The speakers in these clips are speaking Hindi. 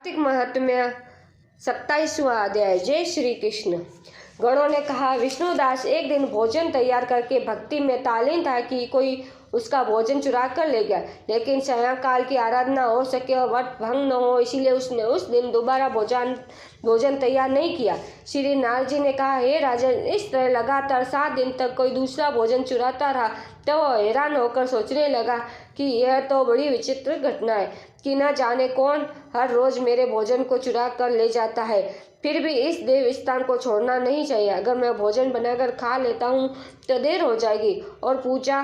कार्तिक महात्म्य 27वां अध्याय। जय श्री कृष्ण। गणों ने कहा, विष्णुदास एक दिन भोजन तैयार करके भक्ति में तालीन था कि कोई उसका भोजन चुरा कर ले गया, लेकिन सायंकाल की आराधना हो सके और व्रत भंग न हो, इसीलिए उसने उस दिन दोबारा भोजन तैयार नहीं किया। श्री नारद जी ने कहा, हे राजन, इस तरह लगातार 7 दिन तक कोई दूसरा भोजन चुराता रहा तो वह हैरान होकर सोचने लगा कि यह तो बड़ी विचित्र घटना है कि न जाने कौन हर रोज मेरे भोजन को चुरा कर ले जाता है। फिर भी इस देव स्थान को छोड़ना नहीं चाहिए। अगर मैं भोजन बनाकर खा लेता हूँ तो देर हो जाएगी और पूजा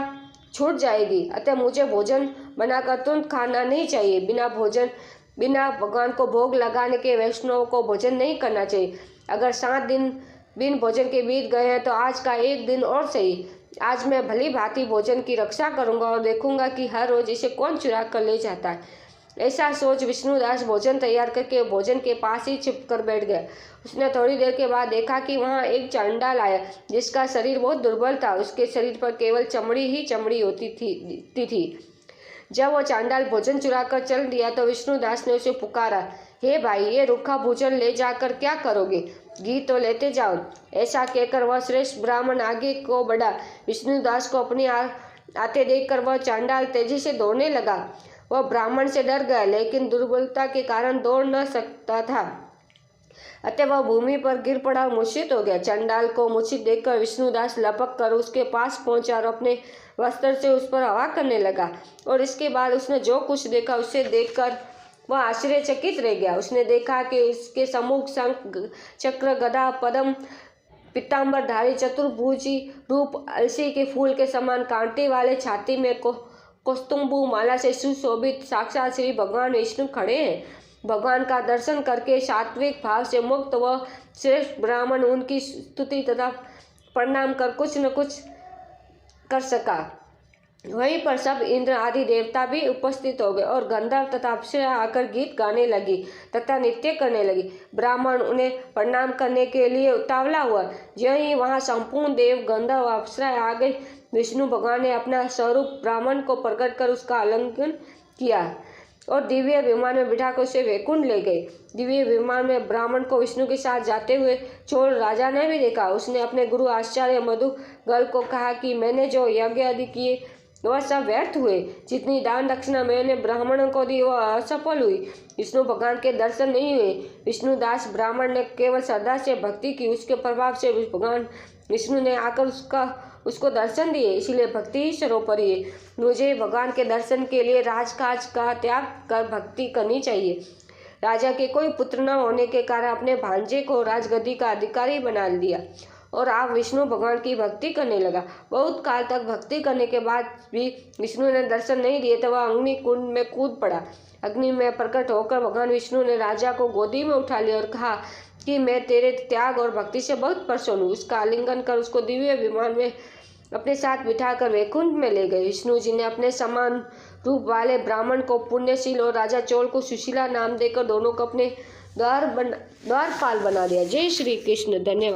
छूट जाएगी, अतः मुझे भोजन बनाकर तुरंत खाना नहीं चाहिए। बिना भगवान को भोग लगाने के वैष्णव को भोजन नहीं करना चाहिए। अगर 7 दिन बिन भोजन के बीत गए हैं तो आज का एक दिन और सही। आज मैं भली भांति भोजन की रक्षा करूंगा और देखूंगा कि हर रोज इसे कौन चुरा कर ले जाता है। ऐसा सोच विष्णुदास भोजन तैयार करके भोजन के पास ही छिप कर बैठ गया। उसने थोड़ी देर के बाद देखा कि वहाँ एक चांडाल आया जिसका शरीर बहुत दुर्बल था। उसके शरीर पर केवल चमड़ी ही चमड़ी होती थी। जब वह चांडाल भोजन चुरा कर चल दिया तो विष्णुदास ने उसे पुकारा, हे भाई, ये रूखा भोजन ले जाकर क्या करोगे? घी तो लेते जाओ। ऐसा कहकर वह श्रेष्ठ ब्राह्मण आगे को बढ़ा। विष्णुदास को अपने आते देखकर वह चांडाल तेजी से दौड़ने लगा। वह ब्राह्मण से डर गया, लेकिन दुर्बलता के कारण दौड़ न सकता था, अतः वह भूमि पर गिर पड़ा और मूर्छित हो गया। चंडाल को मूर्छित देखकर विष्णुदास लपक कर उसके पास पहुंचा और अपने वस्त्र से उस पर हवा करने लगा। और इसके बाद उसने जो कुछ देखा उसे देखकर वह आश्चर्यचकित रह गया। उसने देखा कि उसके सम्मुख शंख, चक्र, गदा, पद्म, पीताम्बरधारी चतुर्भुजी रूप, अलसी के फूल के समान कांटे वाले, छाती में कौस्तुम्भु माला से सुशोभित साक्षात श्री भगवान विष्णु खड़े हैं। भगवान का दर्शन करके सात्विक भाव से मुक्त वह श्रेष्ठ ब्राह्मण उनकी स्तुति तथा प्रणाम कर कुछ न कुछ कर सका। वहीं पर सब इंद्र आदि देवता भी उपस्थित हो गए और गंधर्व तथा अप्सरा आकर गीत गाने लगी तथा नृत्य करने लगी। ब्राह्मण उन्हें प्रणाम करने के लिए उतावला हुआ। यही वहां संपूर्ण देव, गंधर्व, अप्सरा आ गए। विष्णु भगवान ने अपना स्वरूप ब्राह्मण को प्रकट कर उसका आलिंगन किया और दिव्य विमान में बिठाकर उसे वैकुंठ ले गए। दिव्य विमान में ब्राह्मण को विष्णु के साथ जाते हुए चोर राजा ने भी देखा। उसने अपने गुरु आचार्य मधुगल को कहा कि मैंने जो यज्ञ आदि किए वह सब व्यर्थ हुए। जितनी दान दक्षिणा मैंने ब्राह्मणों को दी वह असफल हुई। विष्णु भगवान के दर्शन नहीं हुए। विष्णुदास ब्राह्मण ने केवल श्रद्धा से भक्ति की, उसके प्रभाव से भगवान विष्णु ने आकर उसको दर्शन दिए, इसलिए भक्ति ही सर्वोपरि है। मुझे भगवान के दर्शन के लिए राजकाज का त्याग कर भक्ति करनी चाहिए। राजा के कोई पुत्र न होने के कारण अपने भांजे को राजगद्दी का अधिकारी बना दिया और आप विष्णु भगवान की भक्ति करने लगा। बहुत काल तक भक्ति करने के बाद भी विष्णु ने दर्शन नहीं दिए तो वह अग्नि कुंड में कूद पड़ा। अग्नि में प्रकट होकर भगवान विष्णु ने राजा को गोदी में उठा लिया और कहा कि मैं तेरे त्याग और भक्ति से बहुत प्रसन्न हूँ। उसका आलिंगन कर उसको दिव्य विमान में अपने साथ बिठाकर वैकुंठ में ले गए। विष्णु जी ने अपने समान रूप वाले ब्राह्मण को पुण्यशील और राजा चोल को सुशीला नाम देकर दोनों को अपने द्वारपाल बना दिया। जय श्री कृष्ण। धन्यवाद।